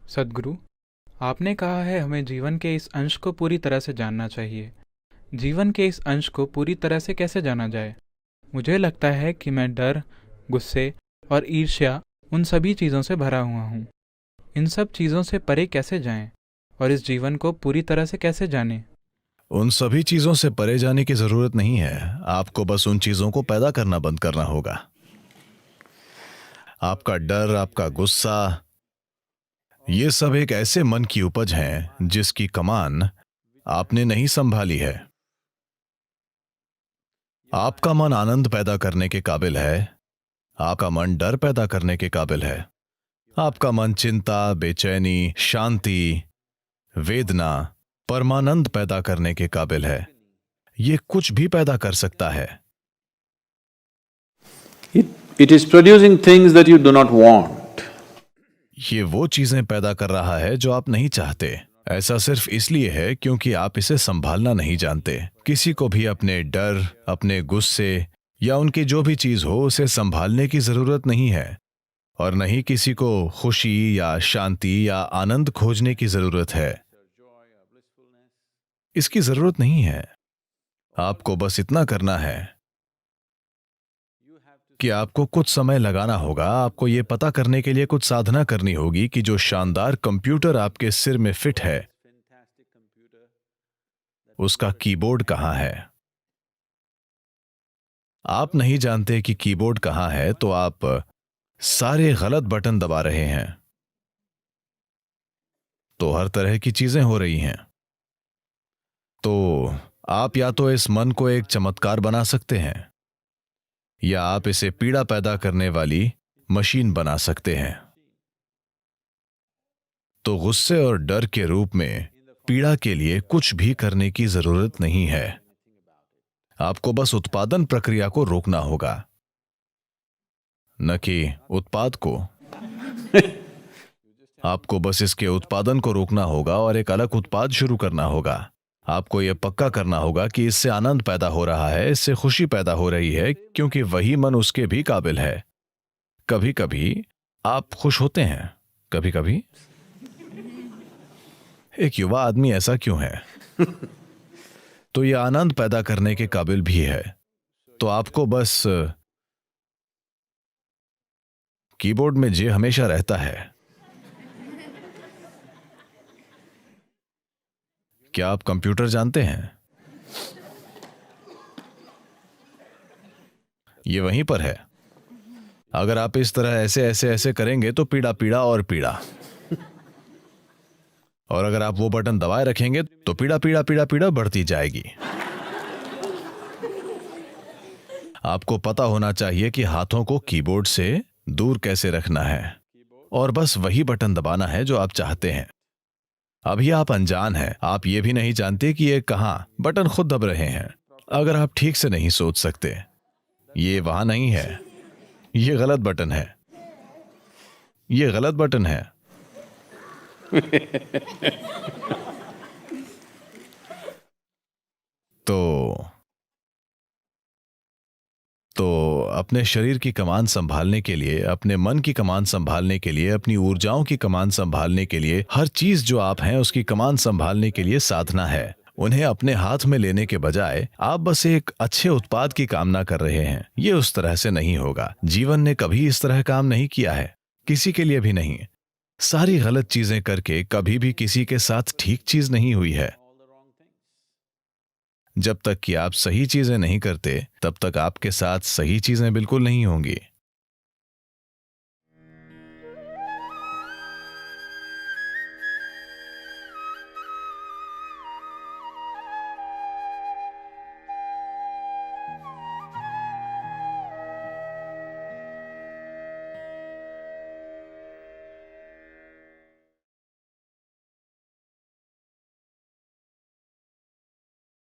सद्गुरु, आपने कहा है हमें जीवन के इस अंश को पूरी तरह से जानना चाहिए। जीवन के इस अंश को पूरी तरह से कैसे जाना जाए? मुझे लगता है कि मैं डर, गुस्से और ईर्ष्या उन सभी चीज़ों से भरा हुआ हूँ। इन सब चीज़ों से परे कैसे जाएं और इस जीवन को पूरी तरह से कैसे जानें? उन सभी चीजों से परे जाने की जरूरत नहीं है। आपको बस उन चीजों को पैदा करना बंद करना होगा। आपका डर, आपका गुस्सा, ये सब एक ऐसे मन की उपज हैं जिसकी कमान आपने नहीं संभाली है। आपका मन आनंद पैदा करने के काबिल है। आपका मन डर पैदा करने के काबिल है। आपका मन चिंता, बेचैनी, शांति, वेदना, परमानंद पैदा करने के काबिल है। ये कुछ भी पैदा कर सकता है। It is producing things that you do not want. ये वो चीजें पैदा कर रहा है जो आप नहीं चाहते। ऐसा सिर्फ इसलिए है क्योंकि आप इसे संभालना नहीं जानते। किसी को भी अपने डर, अपने गुस्से या उनकी जो भी चीज हो उसे संभालने की जरूरत नहीं है, और नहीं किसी को खुशी या शांति या आनंद खोजने की जरूरत है। इसकी जरूरत नहीं है। आपको बस इतना करना है कि आपको कुछ समय लगाना होगा। आपको यह पता करने के लिए कुछ साधना करनी होगी कि जो शानदार कंप्यूटर आपके सिर में फिट है उसका कीबोर्ड कहां है। आप नहीं जानते कि कीबोर्ड कहां है तो आप सारे गलत बटन दबा रहे हैं, तो हर तरह की चीजें हो रही हैं। तो आप या तो इस मन को एक चमत्कार बना सकते हैं या आप इसे पीड़ा पैदा करने वाली मशीन बना सकते हैं। तो गुस्से और डर के रूप में पीड़ा के लिए कुछ भी करने की जरूरत नहीं है। आपको बस उत्पादन प्रक्रिया को रोकना होगा, न कि उत्पाद को। आपको बस इसके उत्पादन को रोकना होगा और एक अलग उत्पाद शुरू करना होगा। आपको यह पक्का करना होगा कि इससे आनंद पैदा हो रहा है, इससे खुशी पैदा हो रही है, क्योंकि वही मन उसके भी काबिल है। कभी कभी आप खुश होते हैं, कभी कभी। एक युवा आदमी ऐसा क्यों है? तो यह आनंद पैदा करने के काबिल भी है। तो आपको बस कीबोर्ड में जे हमेशा रहता है। क्या आप कंप्यूटर जानते हैं? ये वहीं पर है। अगर आप इस तरह ऐसे ऐसे ऐसे करेंगे तो पीड़ा पीड़ा और पीड़ा, और अगर आप वो बटन दबाए रखेंगे तो पीड़ा पीड़ा पीड़ा पीड़ा बढ़ती जाएगी। आपको पता होना चाहिए कि हाथों को कीबोर्ड से दूर कैसे रखना है, और बस वही बटन दबाना है जो आप चाहते हैं। अभी आप अनजान हैं, आप ये भी नहीं जानते कि ये कहां बटन खुद दब रहे हैं। अगर आप ठीक से नहीं सोच सकते, ये वहां नहीं है, ये गलत बटन है, ये गलत बटन है। तो अपने शरीर की कमान संभालने के लिए, अपने मन की कमान संभालने के लिए, अपनी ऊर्जाओं की कमान संभालने के लिए, हर चीज जो आप हैं उसकी कमान संभालने के लिए साधना है। उन्हें अपने हाथ में लेने के बजाय आप बस एक अच्छे उत्पाद की कामना कर रहे हैं। ये उस तरह से नहीं होगा। जीवन ने कभी इस तरह काम नहीं किया है, किसी के लिए भी नहीं। सारी गलत चीजें करके कभी भी किसी के साथ ठीक चीज नहीं हुई है। जब तक कि आप सही चीजें नहीं करते, तब तक आपके साथ सही चीजें बिल्कुल नहीं होंगी।